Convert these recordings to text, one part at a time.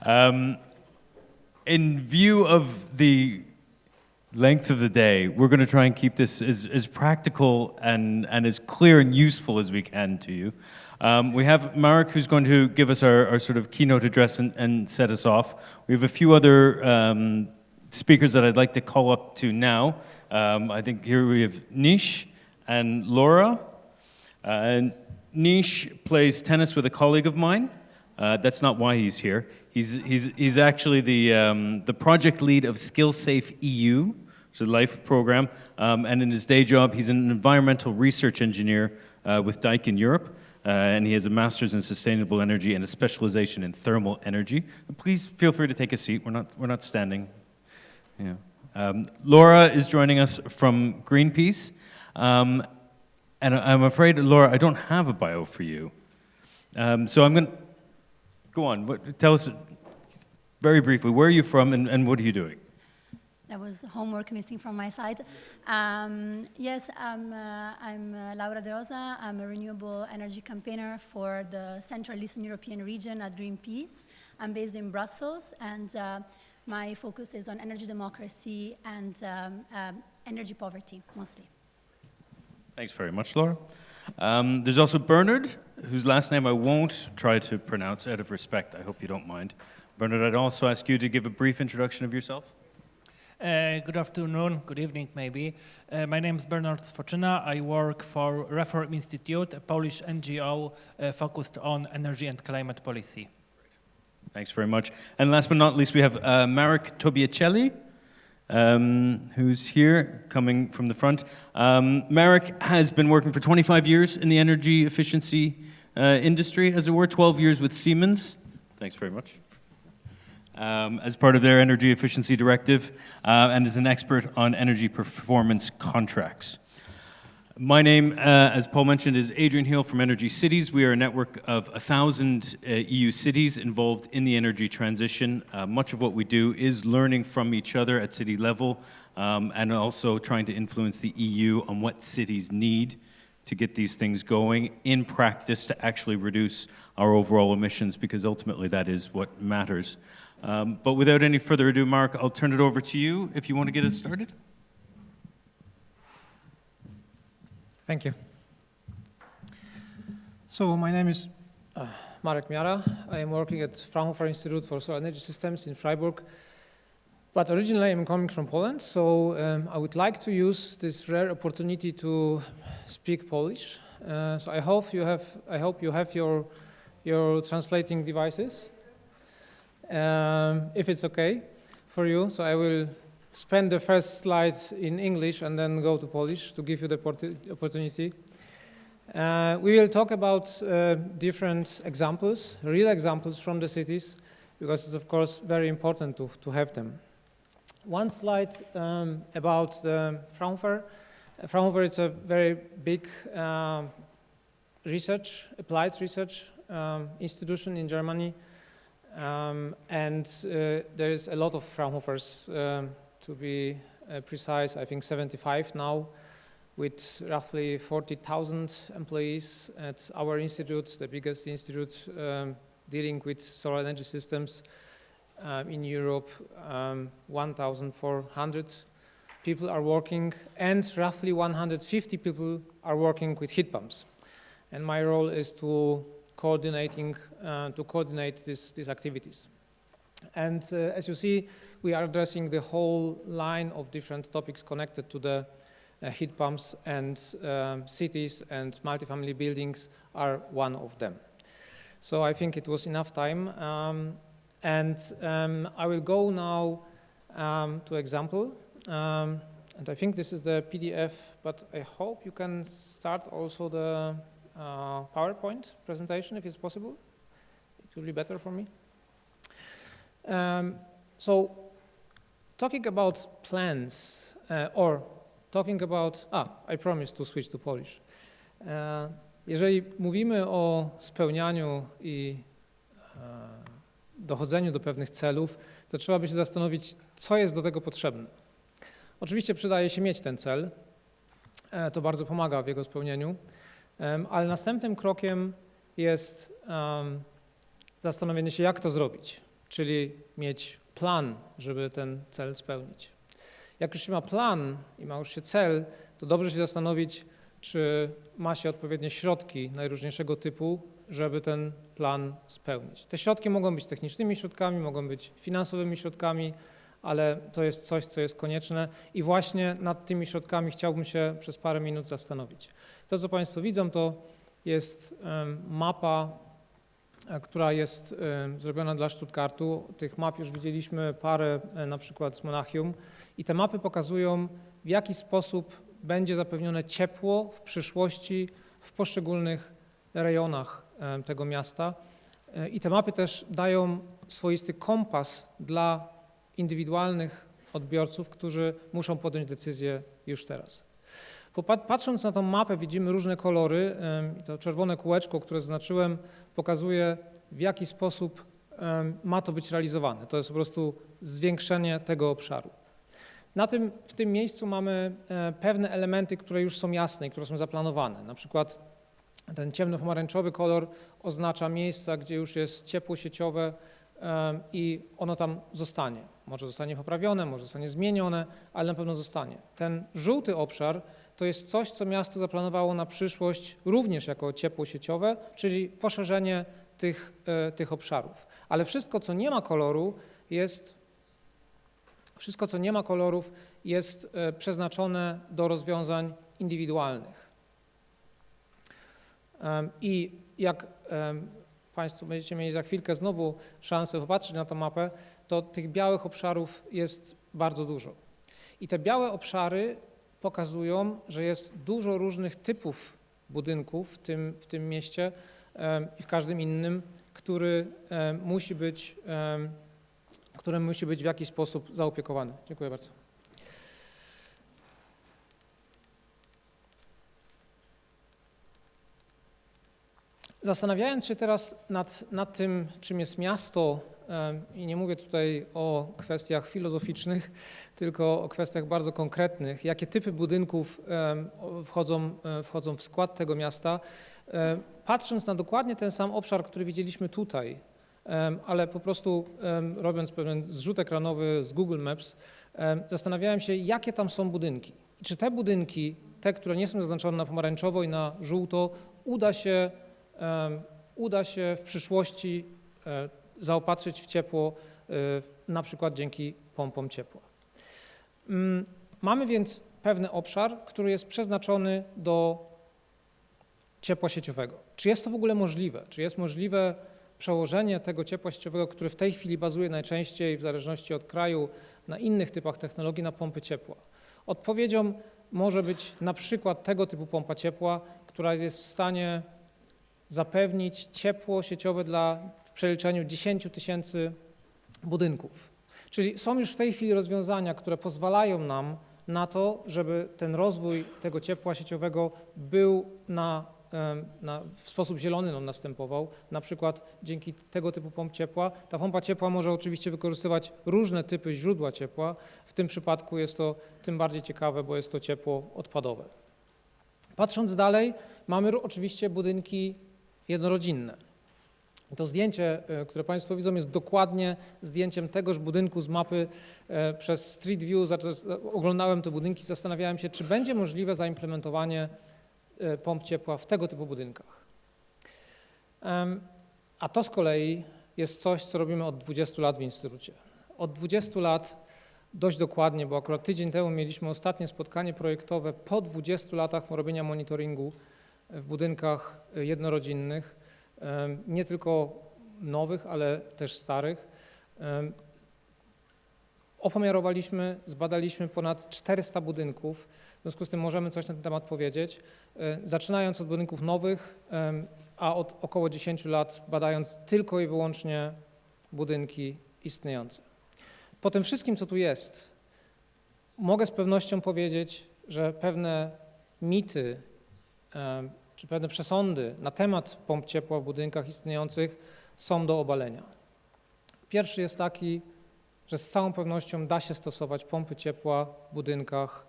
In view of the length of the day, we're going to try and keep this as practical and as clear and useful as we can to you. We have Marek, who's going to give us our sort of keynote address and set us off. We have a few other speakers that I'd like to call up to now. I think here we have Nish and Laura. Nish plays tennis with a colleague of mine. That's not why he's here. He's actually the project lead of SkillSafe EU, which is a LIFE program, and in his day job, he's an environmental research engineer with Dike in Europe, and he has a master's in sustainable energy and a specialization in thermal energy. Please feel free to take a seat. We're not standing. Yeah. Laura is joining us from Greenpeace, and I'm afraid, Laura, I don't have a bio for you, so I'm going to go on. Tell us very briefly, where are you from and what are you doing? That was homework missing from my side. Yes, I'm Laura De Rosa. I'm a renewable energy campaigner for the Central Eastern European region at Greenpeace. I'm based in Brussels, and my focus is on energy democracy and energy poverty, mostly. Thanks very much, Laura. There's also Bernard, whose last name I won't try to pronounce out of respect. I hope you don't mind. Bernard, I'd also ask you to give a brief introduction of yourself. Good afternoon, good evening maybe. My name is Bernard Swoczyna. I work for Reform Institute, a Polish NGO focused on energy and climate policy. Thanks very much. And last but not least, we have Marek Tobiacelli, who's here, coming from the front. Marek has been working for 25 years in the energy efficiency industry, as it were, 12 years with Siemens. Thanks very much. As part of their energy efficiency directive, and is an expert on energy performance contracts. My name, as Paul mentioned, is Adrian Hill from Energy Cities. We are a network of 1,000 EU cities involved in the energy transition. Much of what we do is learning from each other at city level, and also trying to influence the EU on what cities need to get these things going in practice to actually reduce our overall emissions, because ultimately that is what matters. But without any further ado, Mark, I'll turn it over to you if you want to get us started. Thank you. So my name is Marek Miara. I am working at Fraunhofer Institute for Solar Energy Systems in Freiburg. But originally I'm coming from Poland, so I would like to use this rare opportunity to speak Polish. So I hope you have your translating devices. If it's okay for you, so I will spend the first slide in English and then go to Polish to give you the opportunity. We will talk about different examples, real examples from the cities, because it's of course very important to have them. One slide about the Fraunhofer. Fraunhofer is a very big applied research institution in Germany. And there is a lot of Fraunhofers, to be precise, I think 75 now, with roughly 40,000 employees at our institute, the biggest institute dealing with solar energy systems in Europe. 1,400 people are working, and roughly 150 people are working with heat pumps. And my role is to coordinate these activities. And as you see, we are addressing the whole line of different topics connected to the heat pumps, and cities and multifamily buildings are one of them. So I think it was enough time. I will go now to example. And I think this is the PDF, but I hope you can start also the PowerPoint presentation if it's possible. It will be better for me. So talking about plans, or talking about, I promised to switch to Polish. Jeżeli mówimy o spełnianiu i dochodzeniu do pewnych celów, to trzeba by się zastanowić, co jest do tego potrzebne. Oczywiście przydaje się mieć ten cel, to bardzo pomaga w jego spełnieniu, ale następnym krokiem jest zastanowienie się, jak to zrobić. czyli mieć plan, żeby ten cel spełnić. Jak już się ma plan i ma już się cel, to dobrze się zastanowić, czy ma się odpowiednie środki najróżniejszego typu, żeby ten plan spełnić. Te środki mogą być technicznymi środkami, mogą być finansowymi środkami, ale to jest coś, co jest konieczne i właśnie nad tymi środkami chciałbym się przez parę minut zastanowić. To, co Państwo widzą, to jest mapa, która jest zrobiona dla Stuttgartu. Tych map już widzieliśmy parę, na przykład z Monachium, i te mapy pokazują, w jaki sposób będzie zapewnione ciepło w przyszłości w poszczególnych rejonach tego miasta. I te mapy też dają swoisty kompas dla indywidualnych odbiorców, którzy muszą podjąć decyzję już teraz. Patrząc na tą mapę, widzimy różne kolory. To czerwone kółeczko, które zaznaczyłem, pokazuje, w jaki sposób ma to być realizowane. To jest po prostu zwiększenie tego obszaru. W tym miejscu mamy pewne elementy, które już są jasne i które są zaplanowane. Na przykład ten ciemnopomarańczowy kolor oznacza miejsca, gdzie już jest ciepło sieciowe i ono tam zostanie. Może zostanie poprawione, może zostanie zmienione, ale na pewno zostanie. Ten żółty obszar to jest coś, co miasto zaplanowało na przyszłość również jako ciepło sieciowe, czyli poszerzenie tych obszarów. Ale wszystko, co nie ma kolorów, jest przeznaczone do rozwiązań indywidualnych. I jak Państwo będziecie mieli za chwilkę znowu szansę popatrzeć na tę mapę, to tych białych obszarów jest bardzo dużo. I te białe obszary pokazują, że jest dużo różnych typów budynków w tym mieście i w każdym innym, który musi być w jakiś sposób zaopiekowany. Dziękuję bardzo. Zastanawiając się teraz nad tym, czym jest miasto, i nie mówię tutaj o kwestiach filozoficznych, tylko o kwestiach bardzo konkretnych, jakie typy budynków wchodzą w skład tego miasta, patrząc na dokładnie ten sam obszar, który widzieliśmy tutaj, ale po prostu robiąc pewien zrzut ekranowy z Google Maps, zastanawiałem się, jakie tam są budynki. I czy te budynki, te, które nie są zaznaczone na pomarańczowo i na żółto, uda się w przyszłości zaopatrzyć w ciepło, na przykład dzięki pompom ciepła. Mamy więc pewien obszar, który jest przeznaczony do ciepła sieciowego. Czy jest to w ogóle możliwe? Czy jest możliwe przełożenie tego ciepła sieciowego, który w tej chwili bazuje najczęściej, w zależności od kraju, na innych typach technologii, na pompy ciepła? Odpowiedzią może być na przykład tego typu pompa ciepła, która jest w stanie zapewnić ciepło sieciowe w przeliczeniu 10 000 budynków. Czyli są już w tej chwili rozwiązania, które pozwalają nam na to, żeby ten rozwój tego ciepła sieciowego był w sposób zielony następował, na przykład dzięki tego typu pomp ciepła. Ta pompa ciepła może oczywiście wykorzystywać różne typy źródła ciepła. W tym przypadku jest to tym bardziej ciekawe, bo jest to ciepło odpadowe. Patrząc dalej, mamy oczywiście budynki jednorodzinne. To zdjęcie, które Państwo widzą, jest dokładnie zdjęciem tegoż budynku z mapy przez Street View. Oglądałem te budynki, zastanawiałem się, czy będzie możliwe zaimplementowanie pomp ciepła w tego typu budynkach. A to z kolei jest coś, co robimy od 20 lat w Instytucie. Od 20 lat dość dokładnie, bo akurat tydzień temu mieliśmy ostatnie spotkanie projektowe po 20 latach robienia monitoringu w budynkach jednorodzinnych, nie tylko nowych, ale też starych. Opomiarowaliśmy, zbadaliśmy ponad 400 budynków, w związku z tym możemy coś na ten temat powiedzieć, zaczynając od budynków nowych, a od około 10 lat badając tylko i wyłącznie budynki istniejące. Po tym wszystkim, co tu jest, mogę z pewnością powiedzieć, że pewne mity czy pewne przesądy na temat pomp ciepła w budynkach istniejących są do obalenia. Pierwszy jest taki, że z całą pewnością da się stosować pompy ciepła w budynkach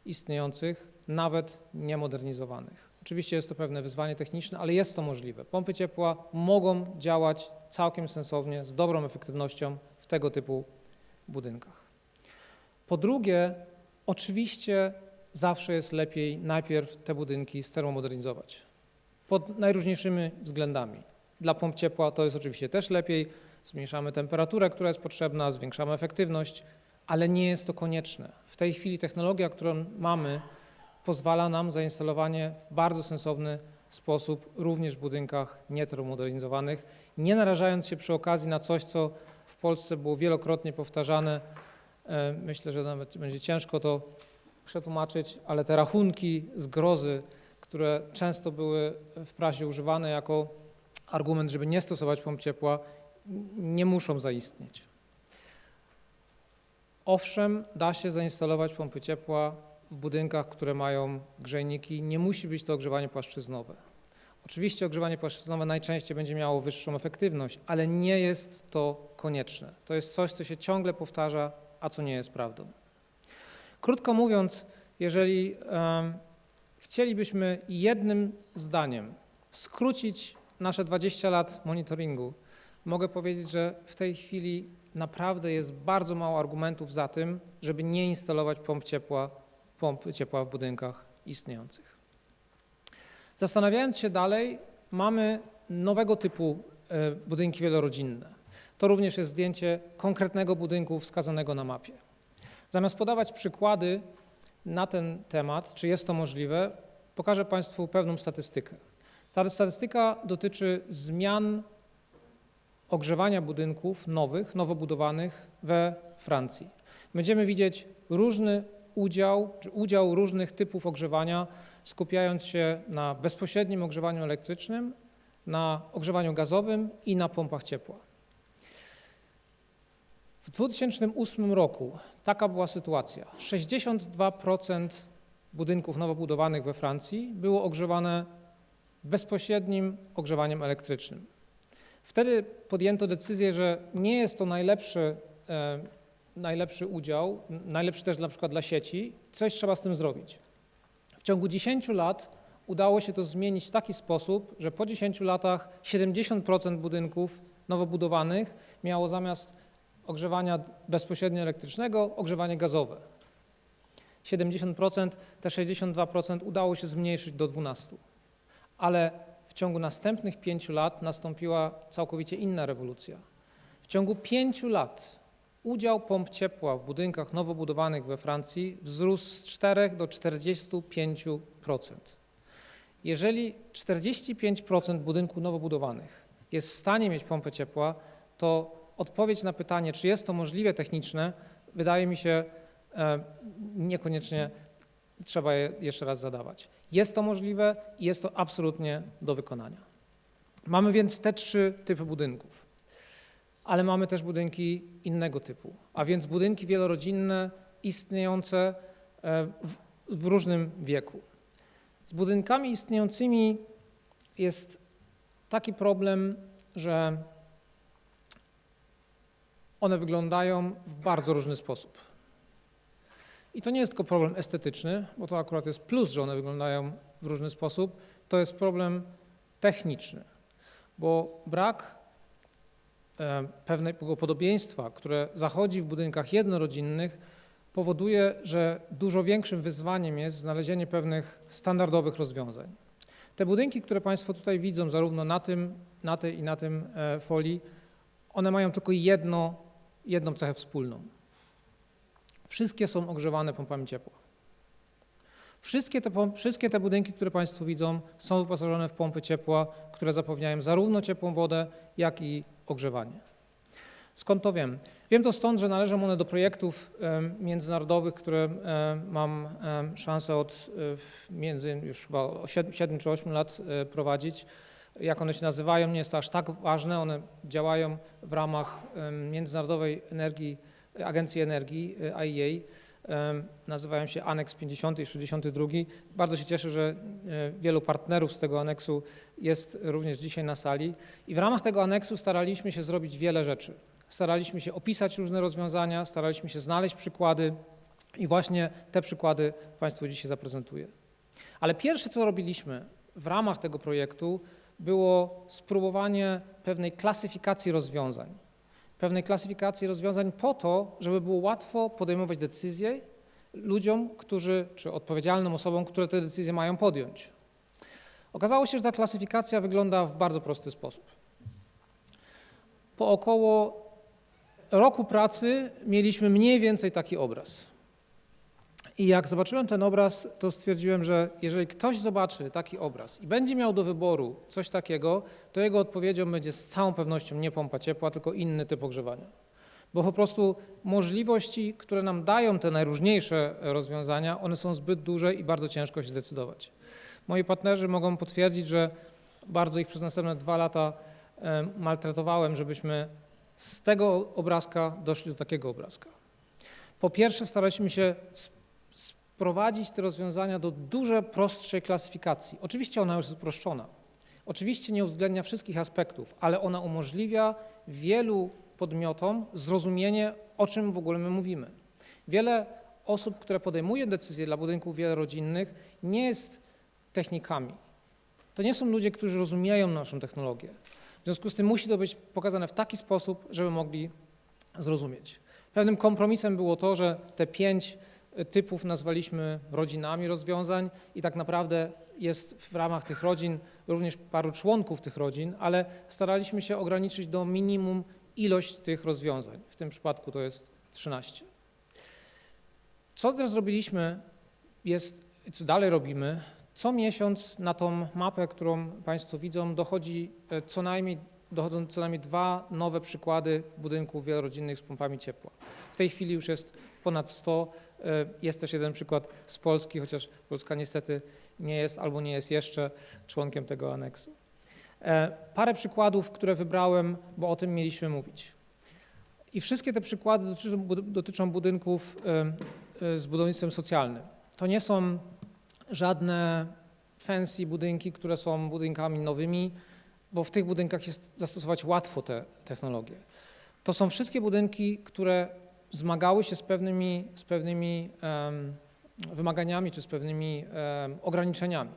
istniejących, nawet niemodernizowanych. Oczywiście jest to pewne wyzwanie techniczne, ale jest to możliwe. Pompy ciepła mogą działać całkiem sensownie, z dobrą efektywnością w tego typu budynkach. Po drugie, oczywiście zawsze jest lepiej najpierw te budynki stermomodernizować pod najróżniejszymi względami. Dla pomp ciepła to jest oczywiście też lepiej, zmniejszamy temperaturę, która jest potrzebna, zwiększamy efektywność, ale nie jest to konieczne. W tej chwili technologia, którą mamy, pozwala nam zainstalowanie w bardzo sensowny sposób również w budynkach nietermomodernizowanych, nie narażając się przy okazji na coś, co w Polsce było wielokrotnie powtarzane. Myślę, że nawet będzie ciężko to przetłumaczyć, ale te rachunki zgrozy, które często były w prasie używane jako argument, żeby nie stosować pomp ciepła, nie muszą zaistnieć. Owszem, da się zainstalować pompy ciepła w budynkach, które mają grzejniki. Nie musi być to ogrzewanie płaszczyznowe. Oczywiście ogrzewanie płaszczyznowe najczęściej będzie miało wyższą efektywność, ale nie jest to konieczne. To jest coś, co się ciągle powtarza, a co nie jest prawdą. Krótko mówiąc, jeżeli chcielibyśmy jednym zdaniem skrócić nasze 20 lat monitoringu, mogę powiedzieć, że w tej chwili naprawdę jest bardzo mało argumentów za tym, żeby nie instalować pomp ciepła w budynkach istniejących. Zastanawiając się dalej, mamy nowego typu budynki wielorodzinne. To również jest zdjęcie konkretnego budynku wskazanego na mapie. Zamiast podawać przykłady na ten temat, czy jest to możliwe, pokażę Państwu pewną statystykę. Ta statystyka dotyczy zmian ogrzewania budynków nowo budowanych we Francji. Będziemy widzieć różny udział różnych typów ogrzewania, skupiając się na bezpośrednim ogrzewaniu elektrycznym, na ogrzewaniu gazowym i na pompach ciepła. W 2008 roku taka była sytuacja. 62% budynków nowo budowanych we Francji było ogrzewane bezpośrednim ogrzewaniem elektrycznym. Wtedy podjęto decyzję, że nie jest to najlepszy udział, najlepszy też na przykład dla sieci, coś trzeba z tym zrobić. W ciągu 10 lat udało się to zmienić w taki sposób, że po 10 latach 70% budynków nowo budowanych miało zamiast ogrzewania bezpośrednio elektrycznego ogrzewanie gazowe. 70%, te 62% udało się zmniejszyć do 12%. Ale w ciągu następnych 5 lat nastąpiła całkowicie inna rewolucja. W ciągu 5 lat udział pomp ciepła w budynkach nowo budowanych we Francji wzrósł z 4 do 45%. Jeżeli 45% budynków nowo budowanych jest w stanie mieć pompę ciepła, to odpowiedź na pytanie, czy jest to możliwe techniczne, wydaje mi się niekoniecznie trzeba je jeszcze raz zadawać. Jest to możliwe i jest to absolutnie do wykonania. Mamy więc te 3 typy budynków, ale mamy też budynki innego typu, a więc budynki wielorodzinne istniejące w różnym wieku. Z budynkami istniejącymi jest taki problem, że one wyglądają w bardzo różny sposób. I to nie jest tylko problem estetyczny, bo to akurat jest plus, że one wyglądają w różny sposób, to jest problem techniczny, bo brak pewnego podobieństwa, które zachodzi w budynkach jednorodzinnych, powoduje, że dużo większym wyzwaniem jest znalezienie pewnych standardowych rozwiązań. Te budynki, które Państwo tutaj widzą, zarówno na tej i na tym folii, one mają tylko jedną cechę wspólną. Wszystkie są ogrzewane pompami ciepła. Wszystkie te budynki, które Państwo widzą, są wyposażone w pompy ciepła, które zapewniają zarówno ciepłą wodę, jak i ogrzewanie. Skąd to wiem? Wiem to stąd, że należą one do projektów międzynarodowych, które mam szansę od już chyba 7 czy 8 lat prowadzić. Jak one się nazywają, nie jest to aż tak ważne. One działają w ramach Międzynarodowej Agencji Energii, IEA. Nazywają się Aneks 50 i 62. Bardzo się cieszę, że wielu partnerów z tego aneksu jest również dzisiaj na sali. I w ramach tego aneksu staraliśmy się zrobić wiele rzeczy. Staraliśmy się opisać różne rozwiązania, staraliśmy się znaleźć przykłady i właśnie te przykłady Państwu dzisiaj zaprezentuję. Ale pierwsze, co robiliśmy, w ramach tego projektu było spróbowanie pewnej klasyfikacji rozwiązań po to, żeby było łatwo podejmować decyzje ludziom, czy odpowiedzialnym osobom, które te decyzje mają podjąć. Okazało się, że ta klasyfikacja wygląda w bardzo prosty sposób. Po około roku pracy mieliśmy mniej więcej taki obraz. I jak zobaczyłem ten obraz, to stwierdziłem, że jeżeli ktoś zobaczy taki obraz i będzie miał do wyboru coś takiego, to jego odpowiedzią będzie z całą pewnością nie pompa ciepła, tylko inny typ ogrzewania. Bo po prostu możliwości, które nam dają te najróżniejsze rozwiązania, one są zbyt duże i bardzo ciężko się zdecydować. Moi partnerzy mogą potwierdzić, że bardzo ich przez następne 2 lata maltretowałem, żebyśmy z tego obrazka doszli do takiego obrazka. Po pierwsze, staraliśmy się sprowadzić te rozwiązania do dużo prostszej klasyfikacji. Oczywiście ona już jest uproszczona. Oczywiście nie uwzględnia wszystkich aspektów, ale ona umożliwia wielu podmiotom zrozumienie, o czym w ogóle my mówimy. Wiele osób, które podejmuje decyzje dla budynków wielorodzinnych, nie jest technikami. To nie są ludzie, którzy rozumieją naszą technologię. W związku z tym musi to być pokazane w taki sposób, żeby mogli zrozumieć. Pewnym kompromisem było to, że te 5 typów nazwaliśmy rodzinami rozwiązań i tak naprawdę jest w ramach tych rodzin również paru członków tych rodzin, ale staraliśmy się ograniczyć do minimum ilość tych rozwiązań. W tym przypadku to jest 13. Co teraz zrobiliśmy co dalej robimy, co miesiąc na tą mapę, którą Państwo widzą, dochodzą co najmniej 2 nowe przykłady budynków wielorodzinnych z pompami ciepła. W tej chwili już jest ponad 100. Jest też jeden przykład z Polski, chociaż Polska niestety nie jest albo nie jest jeszcze członkiem tego aneksu. Parę przykładów, które wybrałem, bo o tym mieliśmy mówić. I wszystkie te przykłady dotyczą budynków z budownictwem socjalnym. To nie są żadne fancy budynki, które są budynkami nowymi, bo w tych budynkach jest zastosować łatwo te technologie. To są wszystkie budynki, które zmagały się z pewnymi wymaganiami czy z pewnymi ograniczeniami.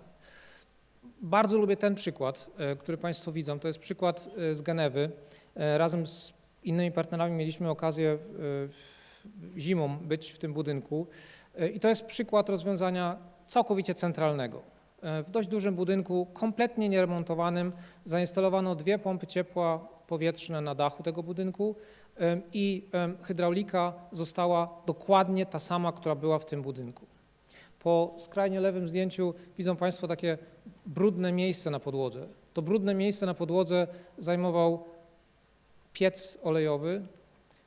Bardzo lubię ten przykład, który Państwo widzą. To jest przykład z Genewy. Razem z innymi partnerami mieliśmy okazję zimą być w tym budynku i to jest przykład rozwiązania całkowicie centralnego. W dość dużym budynku, kompletnie nieremontowanym, zainstalowano 2 pompy ciepła powietrzne na dachu tego budynku i hydraulika została dokładnie ta sama, która była w tym budynku. Po skrajnie lewym zdjęciu widzą Państwo takie brudne miejsce na podłodze. To brudne miejsce na podłodze zajmował piec olejowy,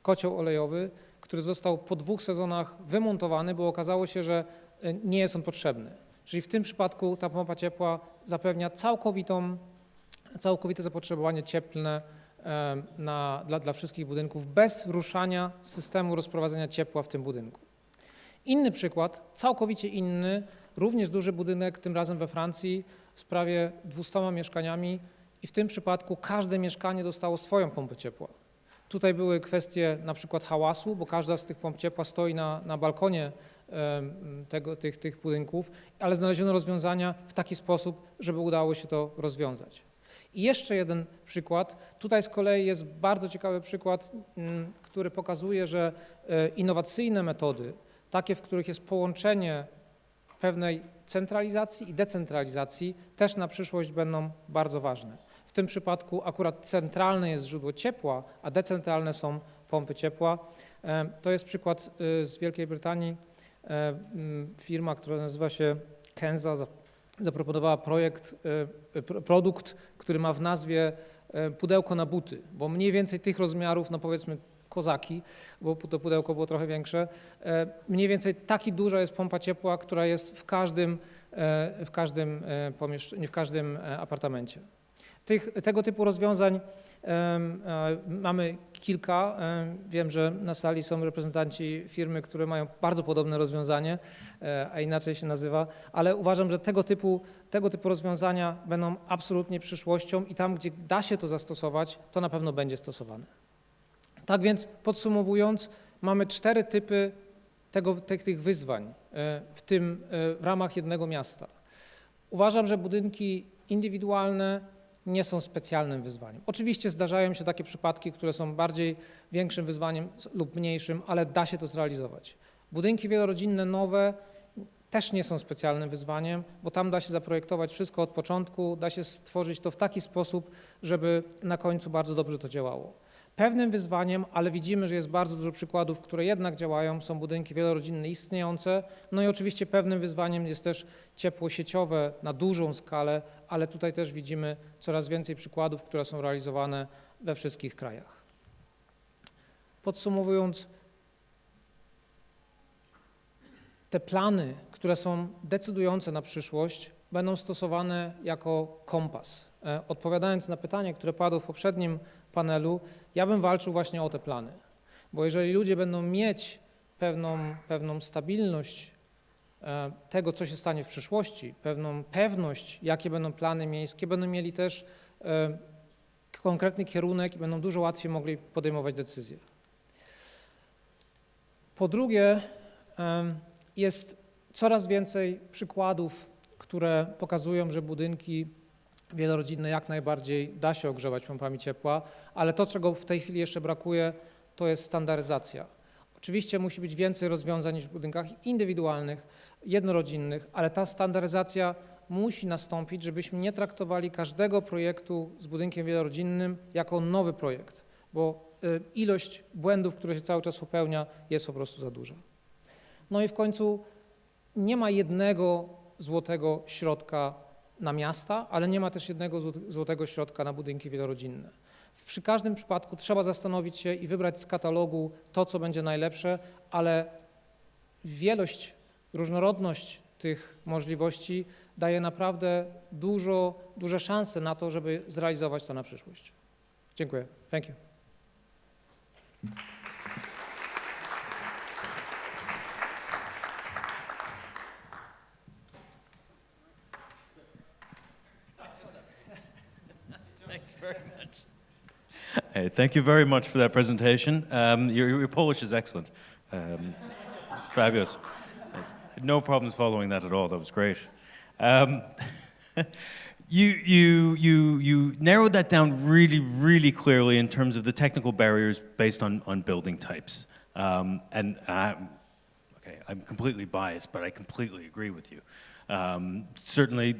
kocioł olejowy, który został po 2 sezonach wymontowany, bo okazało się, że nie jest on potrzebny. Czyli w tym przypadku ta pompa ciepła zapewnia całkowite zapotrzebowanie cieplne dla wszystkich budynków bez ruszania systemu rozprowadzania ciepła w tym budynku. Inny przykład, całkowicie inny, również duży budynek, tym razem we Francji, z prawie 200 mieszkaniami i w tym przypadku każde mieszkanie dostało swoją pompę ciepła. Tutaj były kwestie na przykład hałasu, bo każda z tych pomp ciepła stoi na balkonie tych budynków, ale znaleziono rozwiązania w taki sposób, żeby udało się to rozwiązać. I jeszcze jeden przykład. Tutaj z kolei jest bardzo ciekawy przykład, który pokazuje, że innowacyjne metody, takie, w których jest połączenie pewnej centralizacji i decentralizacji, też na przyszłość będą bardzo ważne. W tym przypadku akurat centralne jest źródło ciepła, a decentralne są pompy ciepła. To jest przykład z Wielkiej Brytanii. Firma, która nazywa się Kenza, zaproponowała produkt, który ma w nazwie pudełko na buty, bo mniej więcej tych rozmiarów, no powiedzmy kozaki, bo to pudełko było trochę większe, mniej więcej taki duża jest pompa ciepła, która jest w każdym apartamencie. Tego typu rozwiązań mamy kilka. Wiem, że na sali są reprezentanci firmy, które mają bardzo podobne rozwiązanie, a inaczej się nazywa, ale uważam, że tego typu rozwiązania będą absolutnie przyszłością i tam, gdzie da się to zastosować, to na pewno będzie stosowane. Tak więc podsumowując, mamy 4 typy tych wyzwań w ramach jednego miasta. Uważam, że budynki indywidualne nie są specjalnym wyzwaniem. Oczywiście zdarzają się takie przypadki, które są większym wyzwaniem lub mniejszym, ale da się to zrealizować. Budynki wielorodzinne nowe też nie są specjalnym wyzwaniem, bo tam da się zaprojektować wszystko od początku, da się stworzyć to w taki sposób, żeby na końcu bardzo dobrze to działało. Pewnym wyzwaniem, ale widzimy, że jest bardzo dużo przykładów, które jednak działają, są budynki wielorodzinne istniejące. No i oczywiście pewnym wyzwaniem jest też ciepło sieciowe na dużą skalę, ale tutaj też widzimy coraz więcej przykładów, które są realizowane we wszystkich krajach. Podsumowując, te plany, które są decydujące na przyszłość, będą stosowane jako kompas. Odpowiadając na pytanie, które padło w poprzednim panelu, ja bym walczył właśnie o te plany, bo jeżeli ludzie będą mieć pewną stabilność tego, co się stanie w przyszłości, pewną pewność, jakie będą plany miejskie, będą mieli też konkretny kierunek i będą dużo łatwiej mogli podejmować decyzje. Po drugie, jest coraz więcej przykładów, które pokazują, że budynki wielorodzinne jak najbardziej da się ogrzewać pompami ciepła, ale to, czego w tej chwili jeszcze brakuje, to jest standaryzacja. Oczywiście musi być więcej rozwiązań niż w budynkach indywidualnych, jednorodzinnych, ale ta standaryzacja musi nastąpić, żebyśmy nie traktowali każdego projektu z budynkiem wielorodzinnym jako nowy projekt, bo ilość błędów, które się cały czas popełnia, jest po prostu za duża. No i w końcu nie ma jednego złotego środka na miasta, ale nie ma też jednego złotego środka na budynki wielorodzinne. Przy każdym przypadku trzeba zastanowić się i wybrać z katalogu to, co będzie najlepsze, ale wielość, różnorodność tych możliwości daje naprawdę duże szanse na to, żeby zrealizować to na przyszłość. Dziękuję. Thank you. Thanks very much. Hey, thank you very much for that presentation. Your Polish is excellent. It's fabulous. No problems following that at all. That was great. You narrowed that down really, really clearly in terms of the technical barriers based on building types. Okay, I'm completely biased, but I completely agree with you. Certainly,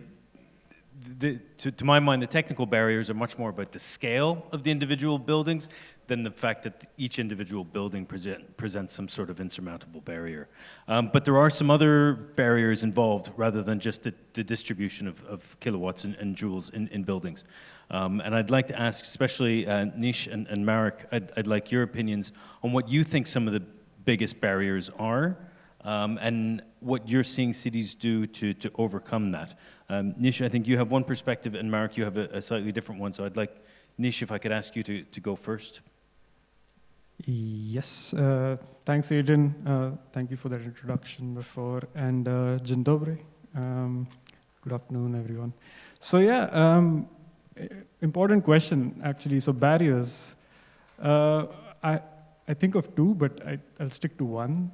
to my mind, the technical barriers are much more about the scale of the individual buildings than the fact that each individual building presents some sort of insurmountable barrier. But there are some other barriers involved rather than just the distribution of kilowatts and joules in buildings. And I'd like to ask, especially Nish and Marek, I'd like your opinions on what you think some of the biggest barriers are, and what you're seeing cities do to overcome that. Nish, I think you have one perspective, and Marek, you have a slightly different one. So I'd like, Nish, if I could ask you to go first. Yes, thanks, Adrian. Thank you for that introduction before. And dzień dobry. Good afternoon, everyone. So yeah, important question, actually. So barriers. I think of two, but I'll stick to one.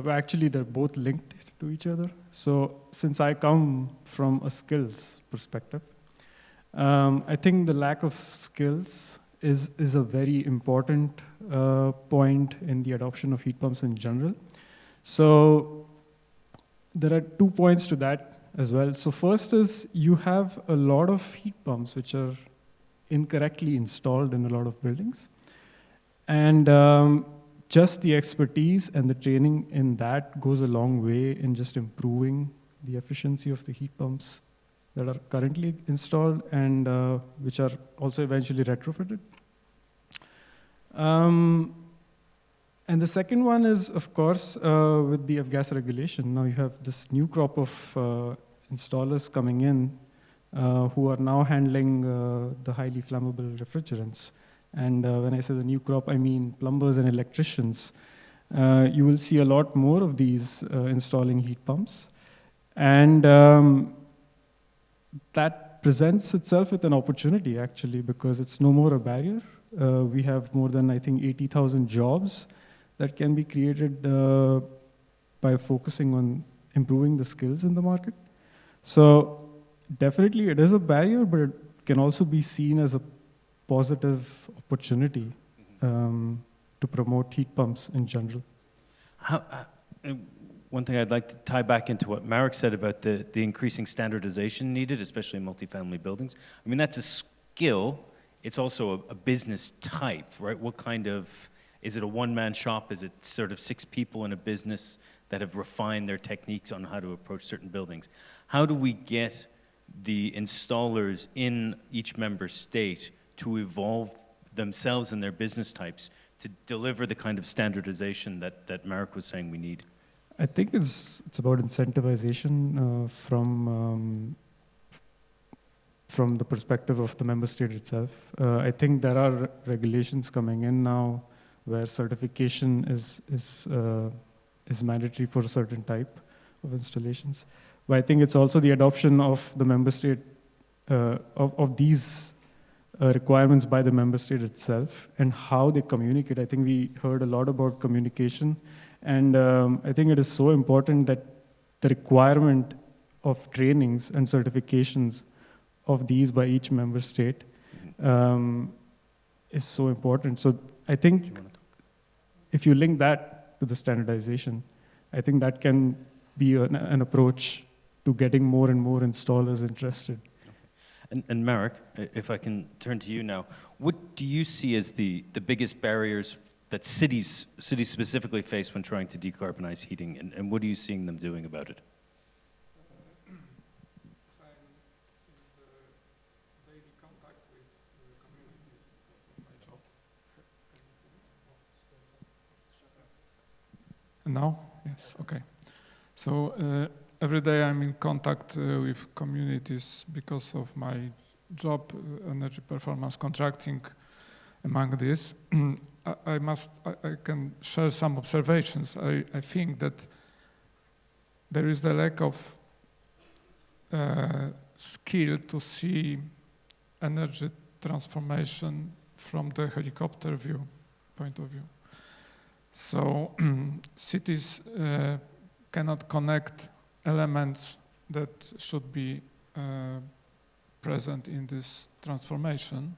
Actually, they're both linked to each other. So since I come from a skills perspective, I think the lack of skills is a very important point in the adoption of heat pumps in general. So there are 2 points to that as well. So first is you have a lot of heat pumps which are incorrectly installed in a lot of buildings. And just the expertise and the training in that goes a long way in just improving the efficiency of the heat pumps that are currently installed and which are also eventually retrofitted. And the second one is, of course, with the F-gas regulation. Now you have this new crop of installers coming in who are now handling the highly flammable refrigerants. And when I say the new crop, I mean plumbers and electricians. You will see a lot more of these installing heat pumps. And that presents itself with an opportunity, actually, because it's no more a barrier. We have more than, I think, 80,000 jobs that can be created by focusing on improving the skills in the market. So definitely it is a barrier, but it can also be seen as a positive opportunity to promote heat pumps in general. One thing I'd like to tie back into what Marek said about the increasing standardization needed, especially in multifamily buildings. I mean, that's a skill. It's also a business type, right? What kind of, is it a one-man shop? Is it sort of 6 people in a business that have refined their techniques on how to approach certain buildings? How do we get the installers in each member state to evolve themselves and their business types to deliver the kind of standardization that Marek was saying we need? I think it's about incentivization from the perspective of the member state itself. I think there are regulations coming in now where certification is mandatory for a certain type of installations. But I think it's also the adoption of the member state of these requirements by the member state itself and how they communicate. I think we heard a lot about communication. And I think it is so important that the requirement of trainings and certifications of these by each member state is so important. So I think if you link that to the standardization, I think that can be an approach to getting more and more installers interested. And Marek, if I can turn to you now, what do you see as the biggest barriers that cities specifically face when trying to decarbonize heating, and what are you seeing them doing about it? Now? Yes, okay. So every day I'm in contact with communities because of my job, energy performance contracting. Among this, I can share some observations. I think that there is a lack of skill to see energy transformation from the helicopter point of view. So cities cannot connect elements that should be present in this transformation.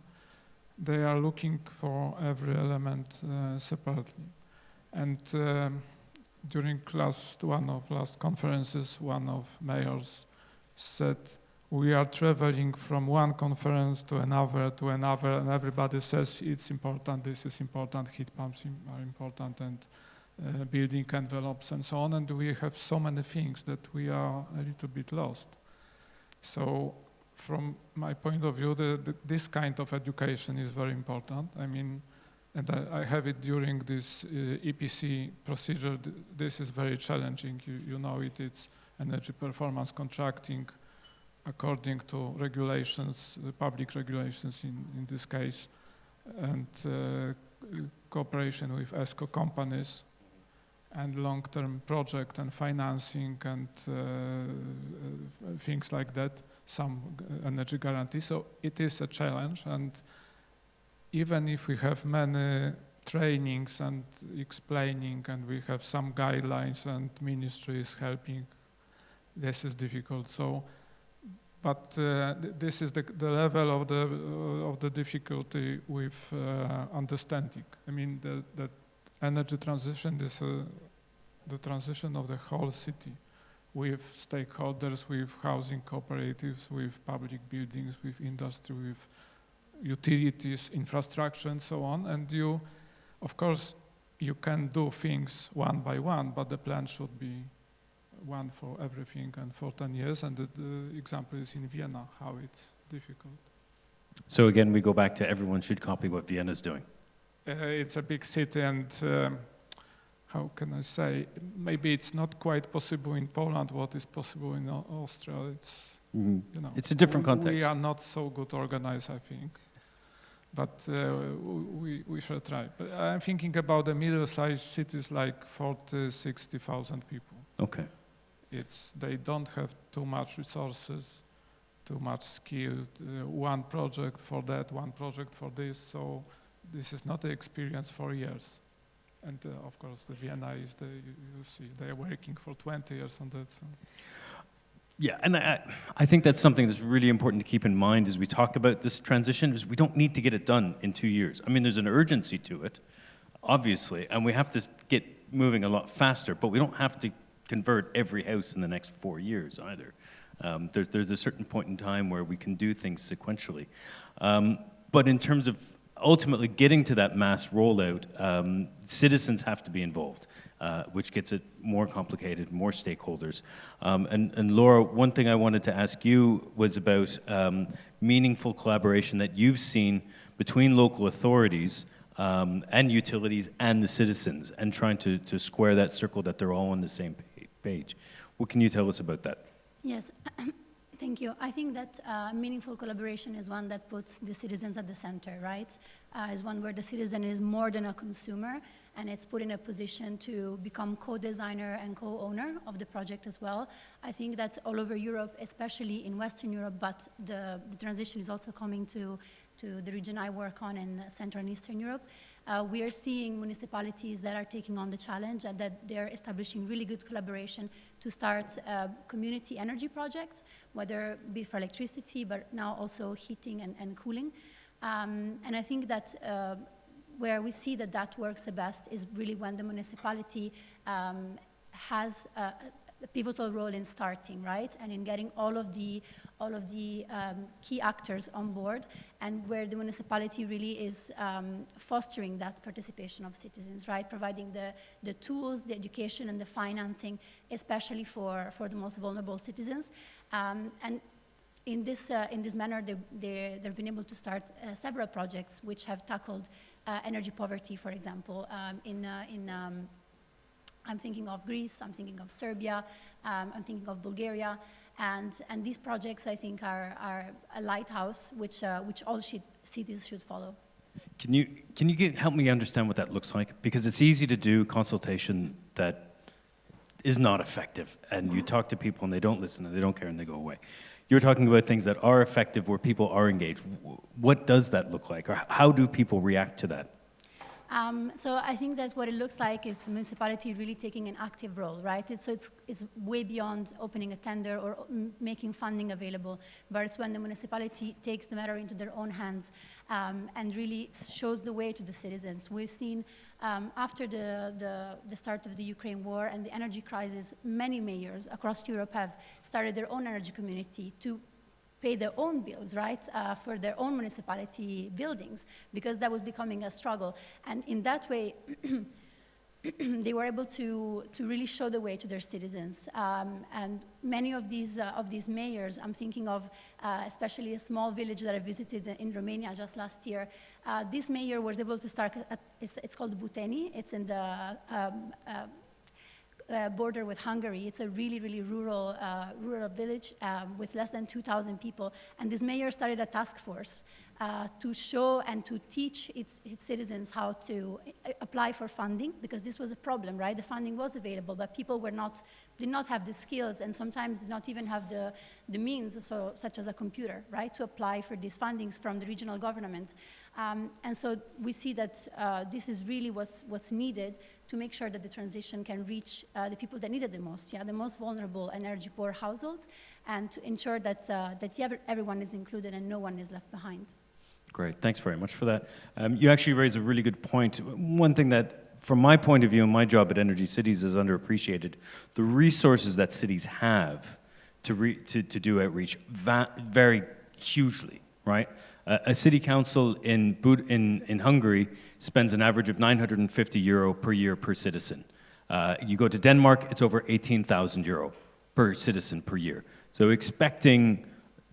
They are looking for every element separately. And during one of last conferences, one of mayors said, we are traveling from one conference to another, and everybody says it's important, this is important, heat pumps are important, and building envelopes and so on, and we have so many things that we are a little bit lost. So from my point of view, this kind of education is very important. I mean, and I have it during this EPC procedure. This is very challenging. You know it, it's energy performance contracting according to regulations, public regulations in this case, and cooperation with ESCO companies, and long-term project and financing and things like that, some energy guarantee. So it is a challenge, and even if we have many trainings and explaining and we have some guidelines and ministries helping, this is difficult. So, but this is the level of the difficulty with understanding. I mean, the energy transition is the transition of the whole city, with stakeholders, with housing cooperatives, with public buildings, with industry, with utilities, infrastructure, and so on. And you, of course, you can do things one by one, but the plan should be one for everything and for 10 years. And the example is in Vienna, how it's difficult. So again, we go back to everyone should copy what Vienna's doing. It's a big city, and how can I say, maybe it's not quite possible in Poland what is possible in Austria. It's, you know, it's a different context. We are not so good organized, I think, but we shall try. But I'm thinking about the middle-sized cities like 40, 60,000 people. Okay. They don't have too much resources, too much skill, one project for that, one project for this, so this is not the experience for years. And of course, the Vienna is you see, they are working for 20 years on that. So. Yeah, and I think that's something that's really important to keep in mind as we talk about this transition, is we don't need to get it done in 2 years. I mean, there's an urgency to it, obviously, and we have to get moving a lot faster, but we don't have to convert every house in the next 4 years either. There's a certain point in time where we can do things sequentially. But in terms of ultimately getting to that mass rollout, citizens have to be involved, which gets it more complicated, more stakeholders. And Laura, one thing I wanted to ask you was about meaningful collaboration that you've seen between local authorities and utilities and the citizens, and trying to square that circle that they're all on the same page. What can you tell us about that? Yes, thank you. I think that meaningful collaboration is one that puts the citizens at the center, right? Is one where the citizen is more than a consumer, and it's put in a position to become co-designer and co-owner of the project as well. I think that all over Europe, especially in Western Europe, but the transition is also coming to the region I work on in Central and Eastern Europe. We are seeing municipalities that are taking on the challenge and that they're establishing really good collaboration to start community energy projects, whether it be for electricity, but now also heating and cooling. And I think that where we see that that works the best is really when the municipality has a pivotal role in starting, right, and in getting all of the key actors on board, and where the municipality really is fostering that participation of citizens, right, providing the tools, the education, and the financing, especially for the most vulnerable citizens. And in this manner, they've been able to start several projects which have tackled energy poverty, for example, I'm thinking of Greece, I'm thinking of Serbia, I'm thinking of Bulgaria, and these projects, I think, are a lighthouse which all cities should follow. Can you help me understand what that looks like? Because it's easy to do consultation that is not effective, and you talk to people and they don't listen and they don't care and they go away. You're talking about things that are effective, where people are engaged. What does that look like, or how do people react to that? So I think that what it looks like is municipality really taking an active role, right? It's way beyond opening a tender or making funding available, but it's when the municipality takes the matter into their own hands and really shows the way to the citizens. We've seen after the start of the Ukraine war and the energy crisis, many mayors across Europe have started their own energy community to pay their own bills, right, for their own municipality buildings, because that was becoming a struggle. And in that way, they were able to really show the way to their citizens. And many of these mayors, I'm thinking of especially a small village that I visited in Romania just last year. This mayor was able to start, it's called Buteni. It's in the border with Hungary. It's a really, really rural village with less than 2,000 people. And this mayor started a task force to show and to teach its citizens how to apply for funding, because this was a problem, right? The funding was available, but people did not have the skills, and sometimes did not even have the means, such as a computer, right, to apply for these fundings from the regional government. And so we see that this is really what's needed to make sure that the transition can reach the people that need it the most, the most vulnerable energy poor households, and to ensure that everyone is included and no one is left behind. Great, thanks very much for that. You actually raise a really good point. One thing that, from my point of view and my job at Energy Cities, is underappreciated. The resources that cities have to do outreach vary hugely, right? A city council in Hungary spends an average of €950 per year per citizen. You go to Denmark, it's over €18,000 per citizen per year. So expecting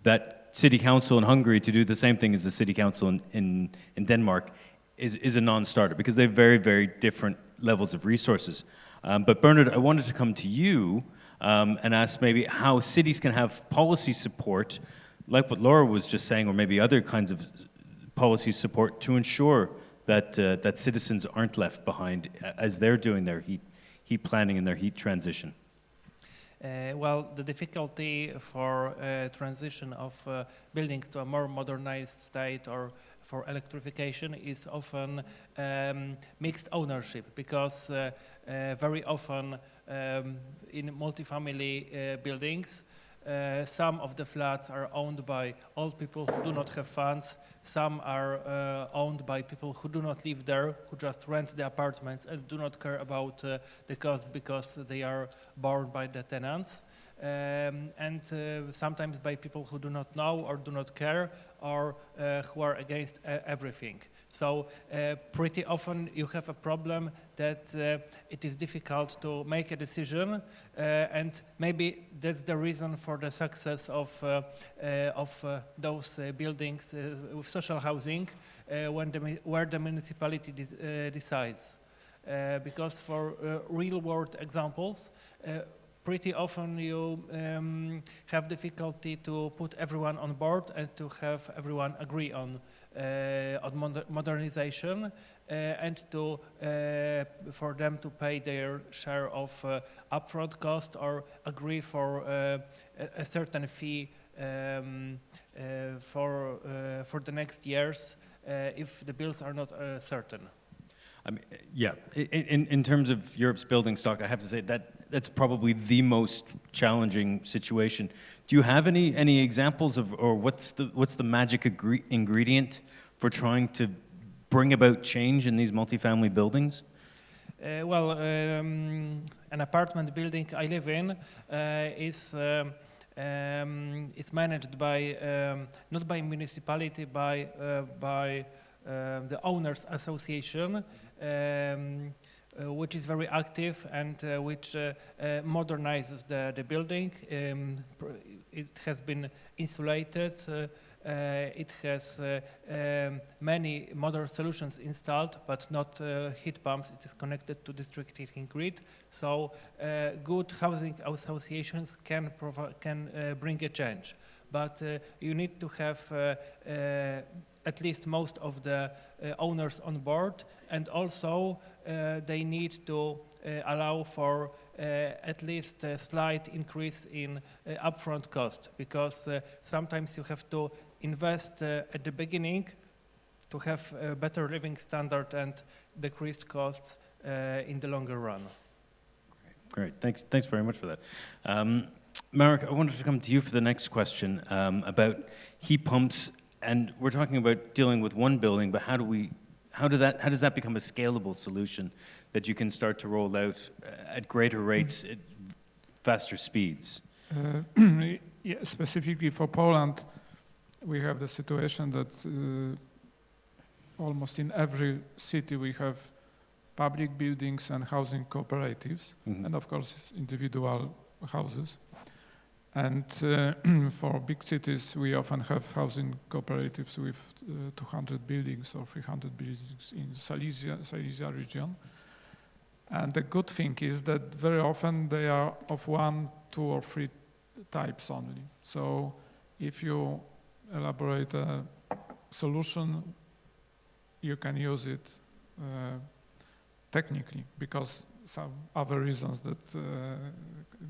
that city council in Hungary to do the same thing as the city council in Denmark is a non-starter, because they have very, very different levels of resources. But Bernard, I wanted to come to you and ask maybe how cities can have policy support, like what Laura was just saying, or maybe other kinds of policy support to ensure that citizens aren't left behind as they're doing their heat planning and their heat transition. Well, the difficulty for transition of buildings to a more modernized state or for electrification is often mixed ownership, because very often in multifamily buildings, Some of the flats are owned by old people who do not have funds. Some are owned by people who do not live there, who just rent the apartments and do not care about the cost because they are borne by the tenants. And sometimes by people who do not know or do not care or who are against everything. So pretty often you have a problem that it is difficult to make a decision, and maybe that's the reason for the success of those buildings with social housing where the municipality decides. Because for real-world examples, pretty often you have difficulty to put everyone on board and to have everyone agree on modernization and to for them to pay their share of upfront cost or agree for a certain fee for the next years if the bills are not certain. I mean, yeah, in terms of Europe's building stock, I have to say that's probably the most challenging situation. Do you have any examples of, or what's the magic ingredient for trying to bring about change in these multifamily buildings? An apartment building I live in is managed by not by municipality, by the owners association, which is very active and which modernizes the building. It has been insulated. It has many modern solutions installed, but not heat pumps. It is connected to district heating grid. So good housing associations can bring a change. But you need to have at least most of the owners on board, and also they need to allow for at least a slight increase in upfront cost, because sometimes you have to invest at the beginning to have a better living standard and decreased costs in the longer run. Great, thanks very much for that. Marek, I wanted to come to you for the next question about heat pumps. And we're talking about dealing with one building, but how does that become a scalable solution that you can start to roll out at greater rates, at faster speeds? Yeah, specifically for Poland, we have the situation that almost in every city we have public buildings and housing cooperatives, and of course individual houses. And for big cities, we often have housing cooperatives with 200 buildings or 300 buildings in Silesia region. And the good thing is that very often they are of 1, 2, or 3 types only. So if you elaborate a solution, you can use it technically, because some other reasons that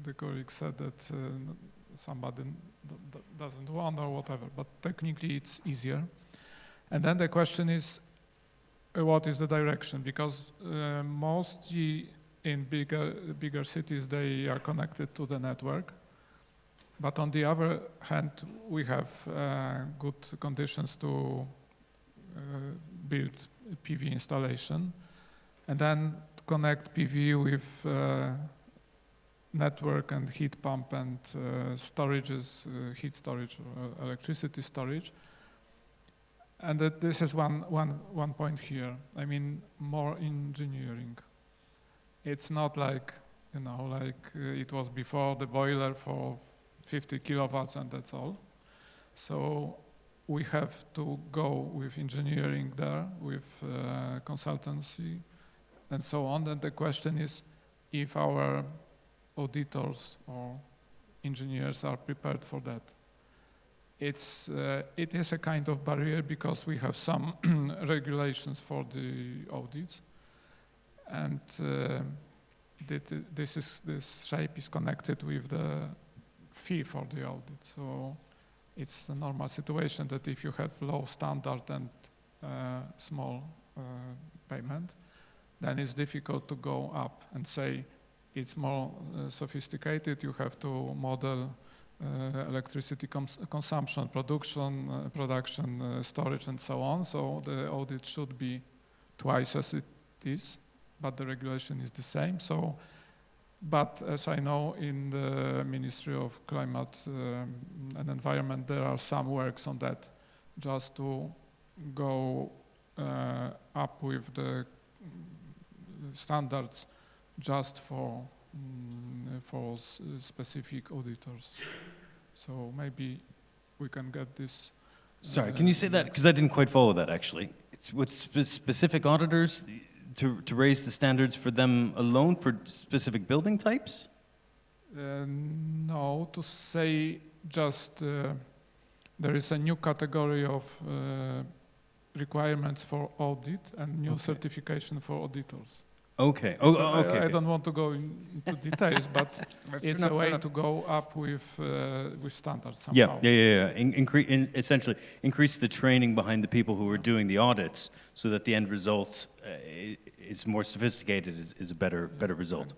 the colleague said that somebody doesn't want or whatever, but technically it's easier. And then the question is, what is the direction? Because mostly in bigger cities, they are connected to the network. But on the other hand, we have good conditions to build PV installation, and then connect PV with network and heat pump and storages, heat storage or electricity storage. And that this is one point here. I mean, more engineering. It's not like, it was before, the boiler for 50 kilowatts and that's all. So we have to go with engineering there, with consultancy and so on. And the question is if our auditors or engineers are prepared for that. It is a kind of barrier because we have some regulations for the audits, and this shape is connected with the fee for the audit. So it's a normal situation that if you have low standard and small payment, then it's difficult to go up and say it's more sophisticated. You have to model electricity consumption, production, storage, and so on. So the audit should be twice as it is, but the regulation is the same. So, but as I know, in the Ministry of Climate and Environment, there are some works on that, just to go up with the standards just for specific auditors. So maybe we can get this. Sorry, can you say that? Because I didn't quite follow that, actually. It's with specific auditors to raise the standards for them alone for specific building types? No, to say just there is a new category of requirements for audit and new certification for auditors. Okay. So Okay. I don't want to go into details, but it's a way to go up with standards somehow. Yeah. Essentially, increase the training behind the people who are doing the audits, so that the end result is more sophisticated, is a better result.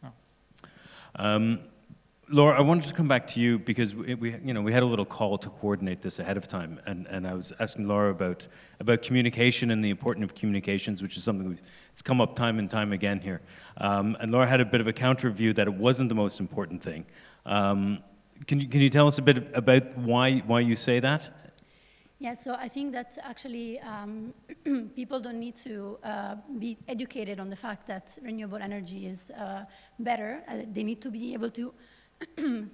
Yeah. Laura, I wanted to come back to you because we had a little call to coordinate this ahead of time, and I was asking Laura about communication and the importance of communications, which is something it's come up time and time again here. And Laura had a bit of a counter view that it wasn't the most important thing. Can you tell us a bit about why you say that? Yeah, so I think that actually people don't need to be educated on the fact that renewable energy is better. They need to be able to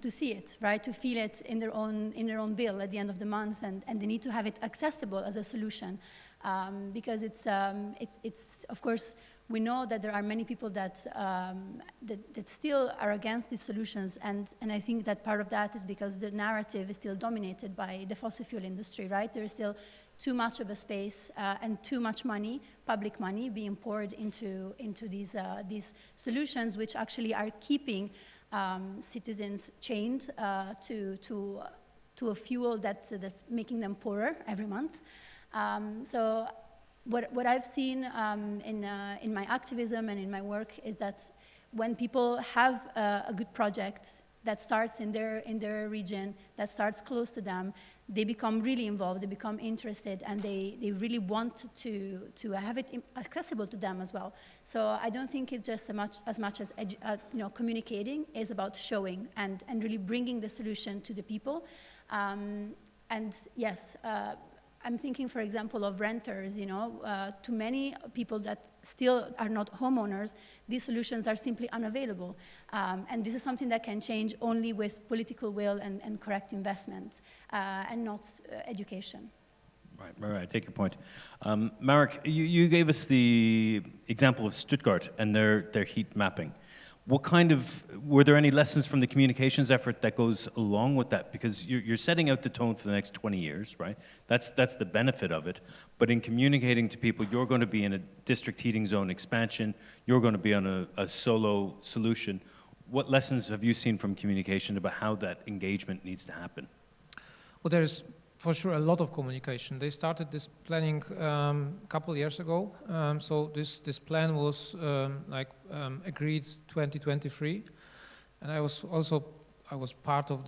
see it, right? To feel it in their own bill at the end of the month, and they need to have it accessible as a solution, because it's of course we know that there are many people that still are against these solutions, and I think that part of that is because the narrative is still dominated by the fossil fuel industry, right? There is still too much of a space and too much money, public money, being poured into these solutions, which actually are keeping citizens chained to a fuel that's making them poorer every month. So what I've seen in my activism and in my work is that when people have a good project that starts in their region, that starts close to them, they become really involved, they become interested, and they really want to have it accessible to them as well. So I don't think it's just as much as communicating is about showing and really bringing the solution to the people. And yes, I'm thinking, for example, of renters, to many people that still are not homeowners, these solutions are simply unavailable. And this is something that can change only with political will and correct investment, and not education. Right, I take your point. Marek, you gave us the example of Stuttgart and their heat mapping. Were there any lessons from the communications effort that goes along with that? Because you're setting out the tone for the next 20 years, right? That's the benefit of it. But in communicating to people, you're going to be in a district heating zone expansion, you're going to be on a solo solution. What lessons have you seen from communication about how that engagement needs to happen? Well, there's for sure a lot of communication. They started this planning a couple years ago. So this plan was agreed 2023, and I was part of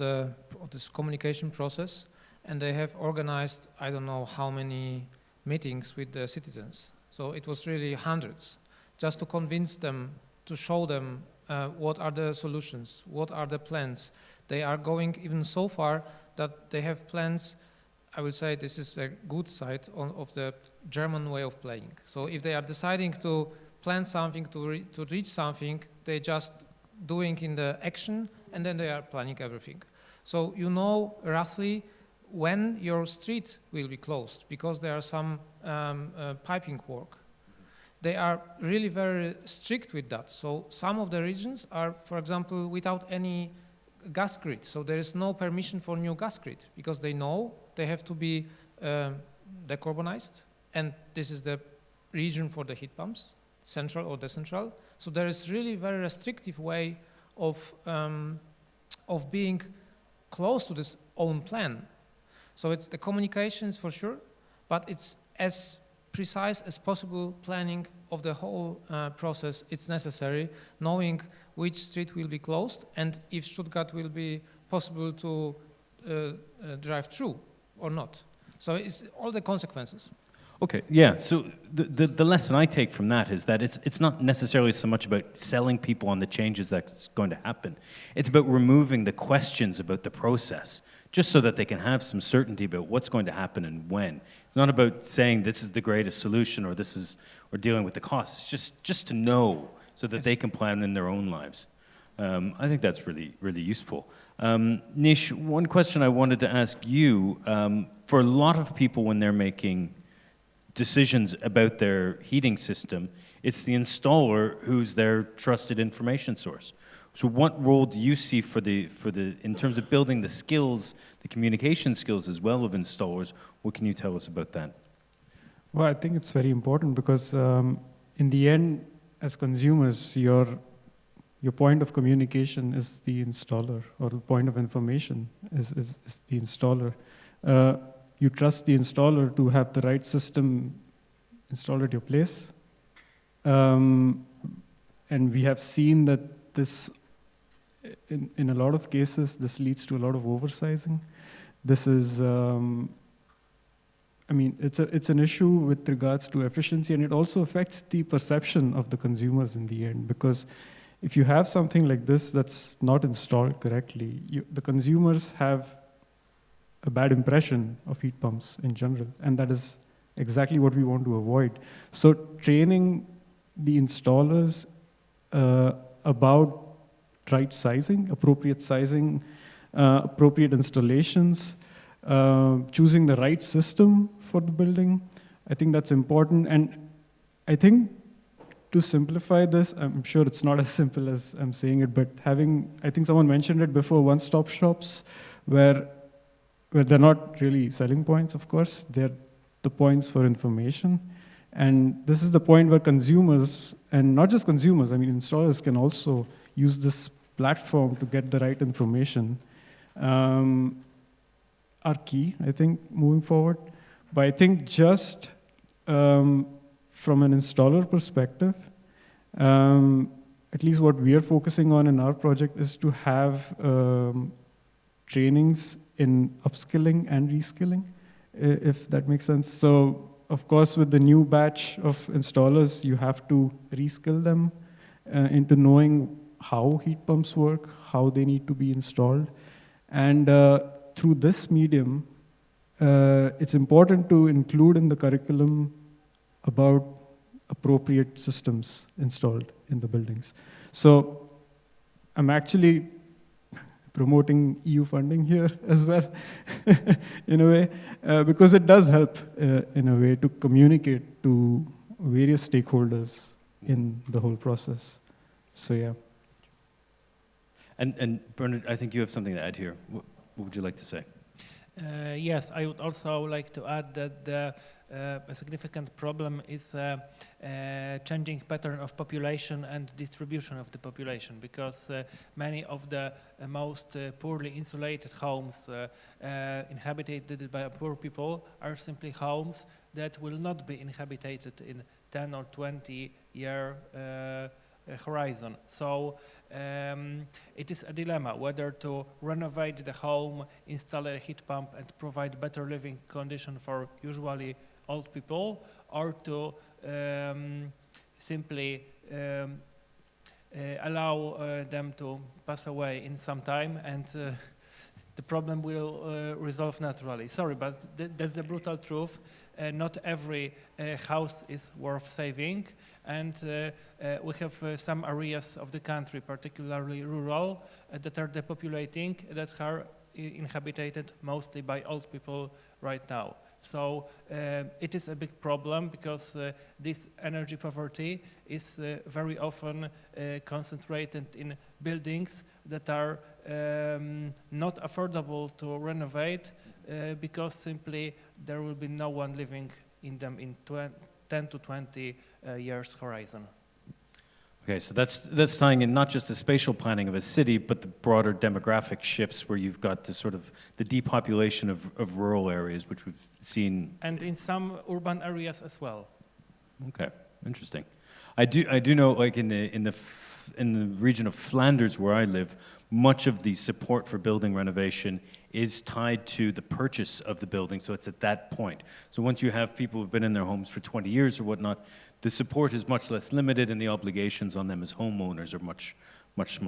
this communication process, and they have organized I don't know how many meetings with the citizens. So it was really hundreds, just to convince them, to show them what are the solutions, what are the plans. They are going even so far that they have plans. I will say this is a good side of the German way of playing. So if they are deciding to plan something, to reach something, they just doing in the action, and then they are planning everything. So you know roughly when your street will be closed, because there are some piping work. They are really very strict with that. So some of the regions are, for example, without any gas grid. So there is no permission for new gas grid, because they know they have to be decarbonized, and this is the region for the heat pumps, central or decentral. So there is really very restrictive way of being close to this own plan. So it's the communications for sure, but it's as precise as possible planning of the whole process. It's necessary, knowing which street will be closed, and if Stuttgart will be possible to drive through or not. So it's all the consequences. Okay, yeah, so the lesson I take from that is that it's not necessarily so much about selling people on the changes that's going to happen. It's about removing the questions about the process, just so that they can have some certainty about what's going to happen and when. It's not about saying this is the greatest solution or dealing with the costs. It's just to know so that they can plan in their own lives. I think that's really, really useful. Nish, one question I wanted to ask you, for a lot of people when they're making decisions about their heating system, it's the installer who's their trusted information source. So what role do you see for the in terms of building the skills, the communication skills as well of installers? What can you tell us about that? Well, I think it's very important because in the end, as consumers, your point of communication is the installer, or the point of information is the installer. You trust the installer to have the right system installed at your place. And we have seen that this, in a lot of cases, this leads to a lot of oversizing. This is, it's an issue with regards to efficiency, and it also affects the perception of the consumers in the end, because if you have something like this that's not installed correctly, the consumers have a bad impression of heat pumps in general, and that is exactly what we want to avoid. So training the installers about right sizing, appropriate installations, choosing the right system for the building, I think that's important. And I think to simplify this, I'm sure it's not as simple as I'm saying it, but I think someone mentioned it before, one-stop shops, where they're not really selling points, of course, they're the points for information. And this is the point where consumers, and not just consumers, installers can also use this platform to get the right information, are key, I think, moving forward. But I think just from an installer perspective, at least what we are focusing on in our project is to have trainings in upskilling and reskilling, if that makes sense. So, of course, with the new batch of installers, you have to reskill them into knowing how heat pumps work, how they need to be installed. And through this medium, it's important to include in the curriculum about appropriate systems installed in the buildings. So I'm actually promoting EU funding here as well, in a way, because it does help in a way to communicate to various stakeholders in the whole process. So yeah. And Bernard, I think you have something to add here. What would you like to say? Yes, I would also like to add that a significant problem is changing pattern of population and distribution of the population, because many of the most poorly insulated homes inhabited by poor people are simply homes that will not be inhabited in 10 or 20 year horizon. So it is a dilemma whether to renovate the home, install a heat pump, and provide better living condition for usually old people, or to simply allow them to pass away in some time, and the problem will resolve naturally. Sorry, but that's the brutal truth. Not every house is worth saving, and we have some areas of the country, particularly rural, that are depopulating, that are inhabited mostly by old people right now. So it is a big problem, because this energy poverty is very often concentrated in buildings that are not affordable to renovate, because simply there will be no one living in them in 10 to 20 years horizon. Okay, so that's tying in not just the spatial planning of a city, but the broader demographic shifts where you've got the sort of the depopulation of rural areas, which we've seen. And in some urban areas as well. Okay, interesting. I do know, like in the region of Flanders where I live, much of the support for building renovation is tied to the purchase of the building, so it's at that point. So once you have people who've been in their homes for 20 years or whatnot, the support is much less limited and the obligations on them as homeowners are much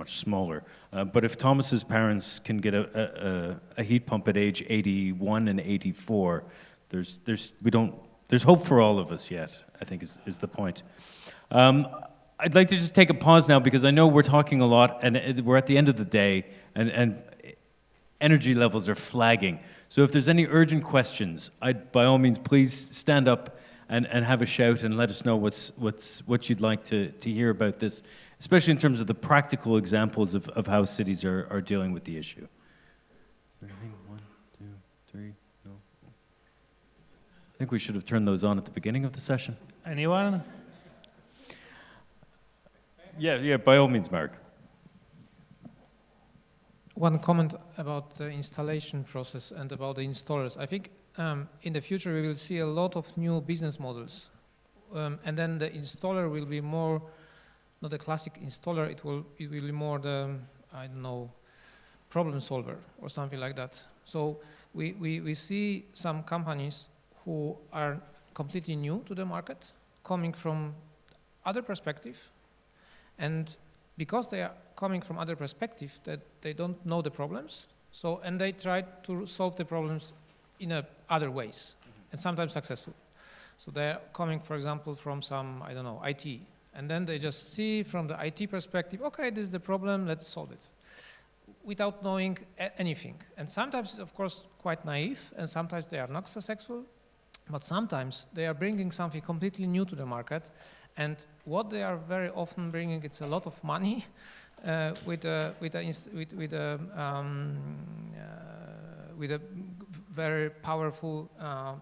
smaller. But if Thomas's parents can get a heat pump at age 81 and 84, there's hope for all of us yet, I think is the point. I'd like to just take a pause now because I know we're talking a lot and we're at the end of the day and energy levels are flagging. So if there's any urgent questions, by all means, please stand up and have a shout and let us know what you'd like to hear about this, especially in terms of the practical examples of how cities are dealing with the issue. Anything? 1, 2, 3, no. I think we should have turned those on at the beginning of the session. Anyone? Yeah, by all means, Mark. One comment about the installation process and about the installers. I think in the future we will see a lot of new business models, and then the installer will be more, not a classic installer. It will be more the, I don't know, problem solver or something like that. So we see some companies who are completely new to the market, coming from other perspective, and because they are coming from other perspective, that they don't know the problems, and they try to solve the problems in other ways, and sometimes successful. So they're coming, for example, from some, I don't know, IT, and then they just see from the IT perspective, okay, this is the problem, let's solve it, without knowing anything. And sometimes it's, of course, quite naive, and sometimes they are not successful, but sometimes they are bringing something completely new to the market, and what they are very often bringing, it's a lot of money with a very powerful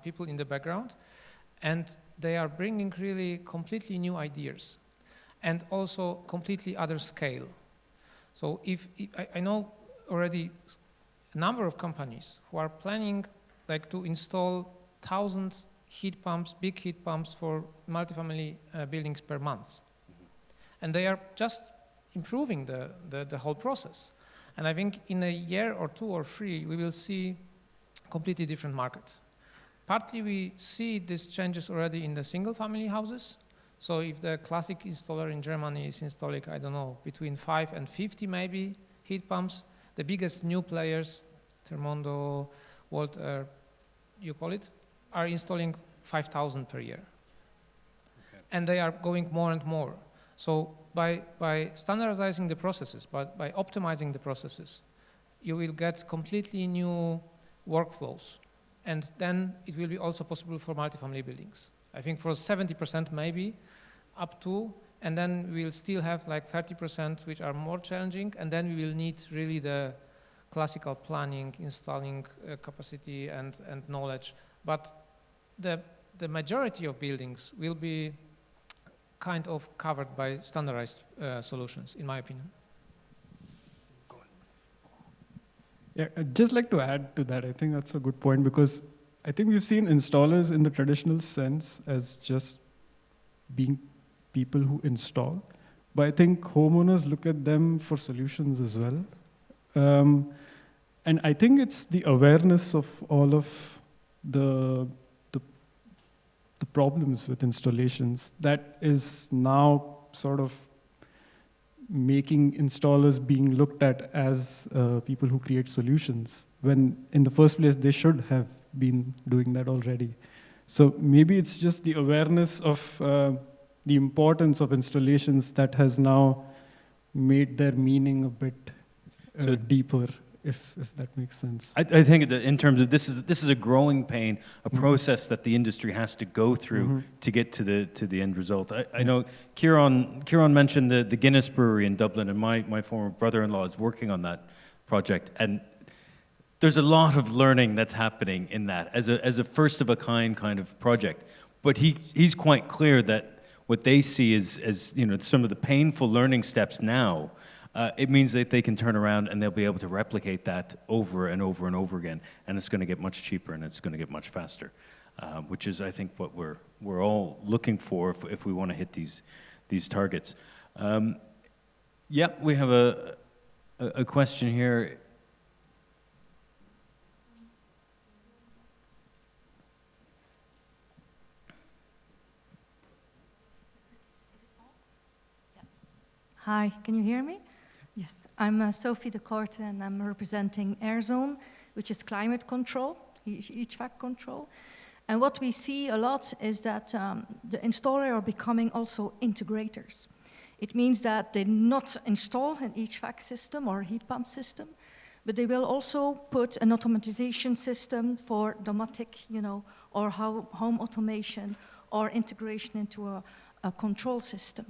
people in the background, and they are bringing really completely new ideas, and also completely other scale. So if I know already a number of companies who are planning like to install 1,000 heat pumps, big heat pumps for multifamily buildings per month. And they are just improving the whole process. And I think in a year or 2 or 3, we will see completely different market. Partly we see these changes already in the single family houses. So if the classic installer in Germany is installing, I don't know, between 5 and 50 maybe heat pumps, the biggest new players, Thermondo, Walter, you call it, are installing 5,000 per year. Okay. And they are going more and more. So by standardizing the processes, by optimizing the processes, you will get completely new workflows. And then it will be also possible for multifamily buildings. I think for 70% maybe, up to, and then we'll still have like 30% which are more challenging, and then we will need really the classical planning, installing capacity and knowledge. But the majority of buildings will be kind of covered by standardized solutions, in my opinion. Yeah, I'd just like to add to that. I think that's a good point because I think we've seen installers in the traditional sense as just being people who install. But I think homeowners look at them for solutions as well. And I think it's the awareness of all of the problems with installations that is now sort of making installers being looked at as people who create solutions, when in the first place they should have been doing that already. So maybe it's just the awareness of the importance of installations that has now made their meaning a bit deeper, if that makes sense. I think that in terms of this is a growing pain, a process that the industry has to go through to get to the end result. I know Kieran mentioned the Guinness Brewery in Dublin, and my former brother-in-law is working on that project, and there's a lot of learning that's happening in that as a first of a kind of project. But he's quite clear that what they see is some of the painful learning steps now. It means that they can turn around and they'll be able to replicate that over and over and over again, and it's going to get much cheaper and it's going to get much faster, which is, I think, what we're all looking for if we want to hit these targets. Yeah, we have a question here. Hi, can you hear me? Yes, I'm Sophie de Korte and I'm representing Airzone, which is climate control, HVAC control. And what we see a lot is that the installers are becoming also integrators. It means that they not install an HVAC system or heat pump system, but they will also put an automatization system for domotic, or home automation or integration into a control system.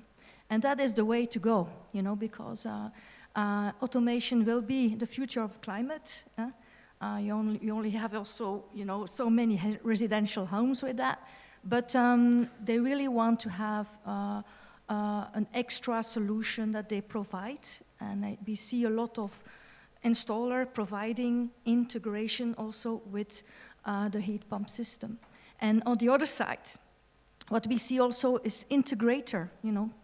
And that is the way to go, because automation will be the future of climate. You only have also, so many residential homes with that. But they really want to have an extra solution that they provide. And we see a lot of installer providing integration also with the heat pump system. And on the other side, what we see also is integrator,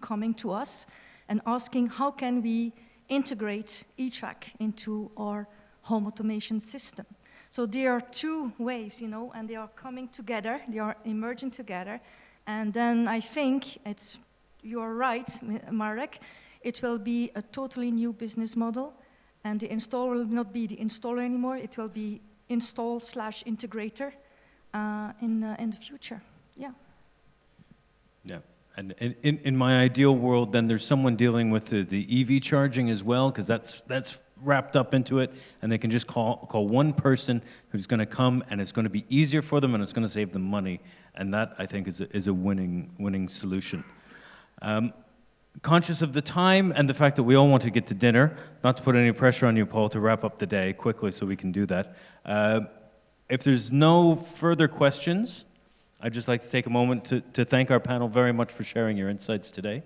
coming to us and asking how can we integrate HVAC into our home automation system. So there are two ways, and they are coming together, they are emerging together. And then I think you're right, Marek, it will be a totally new business model. And the installer will not be the installer anymore, it will be install/integrator in the future, yeah. Yeah, and in my ideal world, then there's someone dealing with the EV charging as well, because that's wrapped up into it, and they can just call one person who's going to come, and it's going to be easier for them, and it's going to save them money, and that I think is a winning solution. Conscious of the time and the fact that we all want to get to dinner, not to put any pressure on you, Paul, to wrap up the day quickly so we can do that. If there's no further questions, I'd just like to take a moment to thank our panel very much for sharing your insights today.